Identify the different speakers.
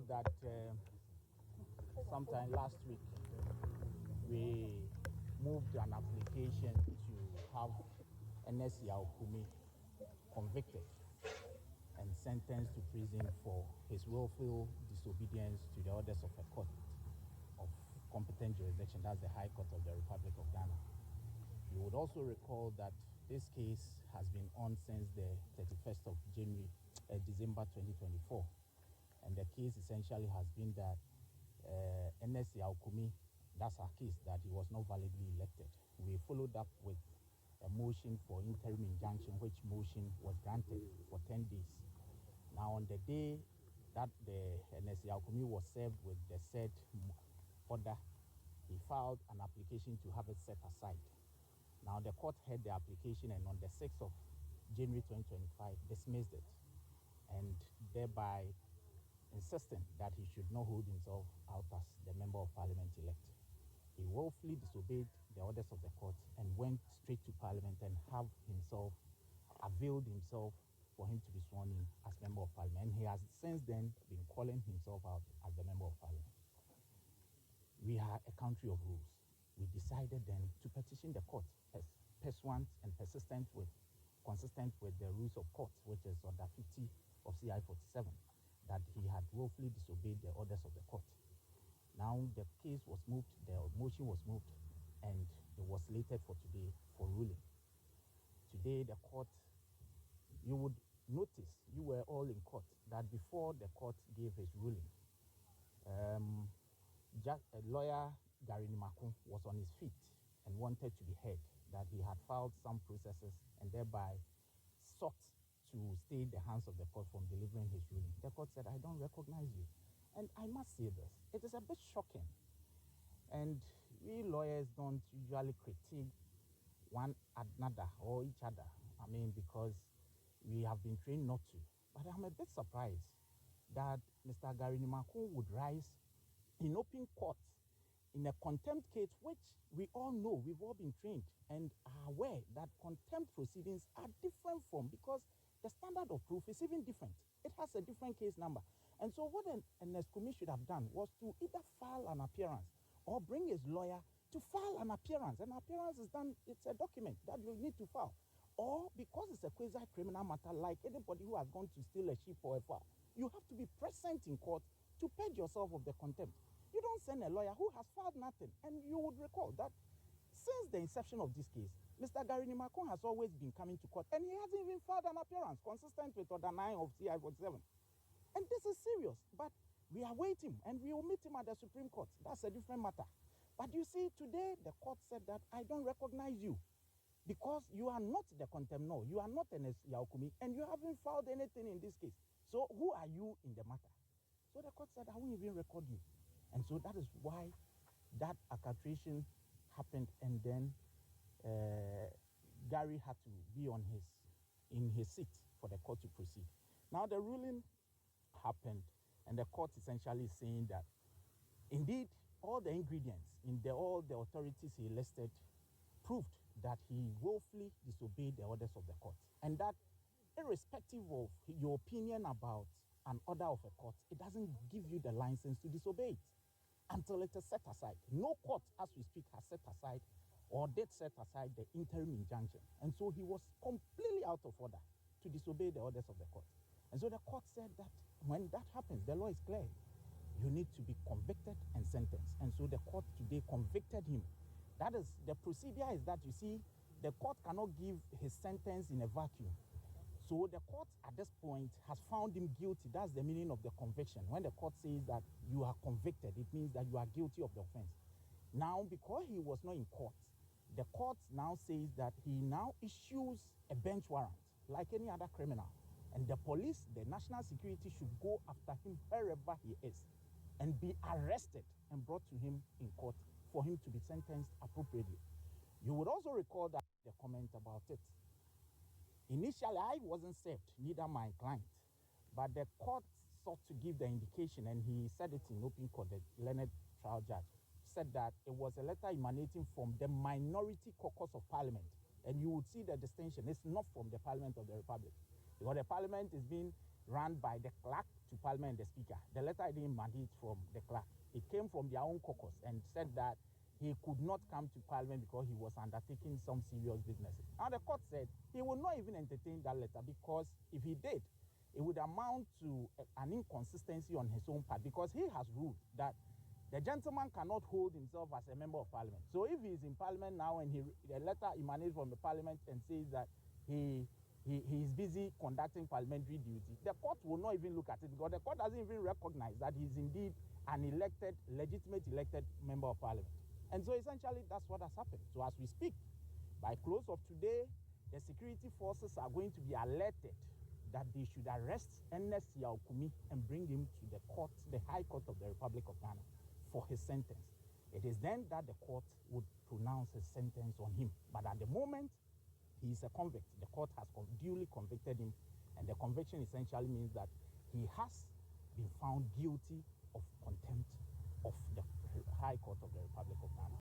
Speaker 1: that sometime last week we moved an application to have Ernest Kumi convicted and sentenced to prison for his willful disobedience to the orders of a court of competent jurisdiction. That's the High Court of the Republic of Ghana. You would also recall that this case has been on since the 31st of December 2024. And the case essentially has been that Ernest Kumi, that's our case, that he was not validly elected. We followed up with a motion for interim injunction, which motion was granted for 10 days. Now, on the day that the Ernest Kumi was served with the said order, he filed an application to have it set aside. Now, the court heard the application and on the 6th of January 2025 dismissed it, and thereby insisting that he should not hold himself out as the member of parliament elect. He willfully disobeyed the orders of the court and went straight to parliament and availed himself for him to be sworn in as member of parliament. And he has since then been calling himself out as the member of parliament. We are a country of rules. We decided then to petition the court as pursuant and consistent with the rules of court, which is under 50 of CI 47, that he had willfully disobeyed the orders of the court. Now the case was moved, the motion was moved, and it was slated for today for ruling. Today the court, you would notice, you were all in court, that before the court gave his ruling, lawyer Gary Nimakun was on his feet and wanted to be heard, that he had filed some processes and thereby sought to stay the hands of the court from delivering his ruling. The court said, I don't recognize you. And I must say this, it is a bit shocking. And we lawyers don't usually critique one another or each other. I mean, because we have been trained not to. But I'm a bit surprised that Mr. Gary Nimakun would rise in open court in a contempt case, which we all know, we've all been trained and are aware that contempt proceedings are different from, because the standard of proof is even different. It has a different case number. And so what Ernest Kumi should have done was to either file an appearance or bring his lawyer to file an appearance. An appearance is done, it's a document that you need to file. Or because it's a quasi-criminal matter, like anybody who has gone to steal a sheep or a fowl, you have to be present in court to purge yourself of the contempt. You don't send a lawyer who has filed nothing. And you would recall that since the inception of this case, Mr. Gary Nimakun has always been coming to court, and he hasn't even filed an appearance consistent with Order 9 of CI 47. And this is serious, but we await him, and we will meet him at the Supreme Court. That's a different matter. But you see, today the court said that I don't recognize you because you are not the contempt, no, you are not Ernest Kumi, and you haven't filed anything in this case. So who are you in the matter? So the court said, I won't even record you. And so that is why that arbitration happened, and then Gary had to be in his seat for the court to proceed. Now the ruling happened, and the court essentially is saying that indeed all the ingredients in all the authorities he listed proved that he willfully disobeyed the orders of the court, and that irrespective of your opinion about an order of a court, it doesn't give you the license to disobey it until it is set aside. No court, as we speak, has set aside or did set aside the interim injunction. And so he was completely out of order to disobey the orders of the court. And so the court said that when that happens, the law is clear. You need to be convicted and sentenced. And so the court today convicted him. That is, the procedure is that, you see, the court cannot give his sentence in a vacuum. So the court at this point has found him guilty. That's the meaning of the conviction. When the court says that you are convicted, it means that you are guilty of the offense. Now, because he was not in court, the court now says that he now issues a bench warrant like any other criminal. And the police, the national security, should go after him wherever he is and be arrested and brought to him in court for him to be sentenced appropriately. You would also recall that the comment about it. Initially, I wasn't served, neither my client, but the court sought to give the indication, and he said it in open court, the learned trial judge said that it was a letter emanating from the minority caucus of parliament. And you would see the distinction. It's not from the Parliament of the Republic, because the Parliament is being run by the clerk to Parliament and the Speaker. The letter didn't emanate from the clerk. It came from their own caucus and said that he could not come to Parliament because he was undertaking some serious business. Now the court said he would not even entertain that letter, because if he did, it would amount to an inconsistency on his own part, because he has ruled that the gentleman cannot hold himself as a member of Parliament. So if he is in Parliament now and the letter emanates from the Parliament and says that he is busy conducting parliamentary duty, the court will not even look at it, because the court doesn't even recognize that he is indeed an legitimate elected member of Parliament. And so essentially that's what has happened. So as we speak, by close of today, the security forces are going to be alerted that they should arrest Ernest Kumi and bring him to the court, the High Court of the Republic of Ghana, for his sentence. It is then that the court would pronounce his sentence on him. But at the moment, he is a convict. The court has duly convicted him, and the conviction essentially means that he has been found guilty of contempt of the High Court of the Republic of Ghana.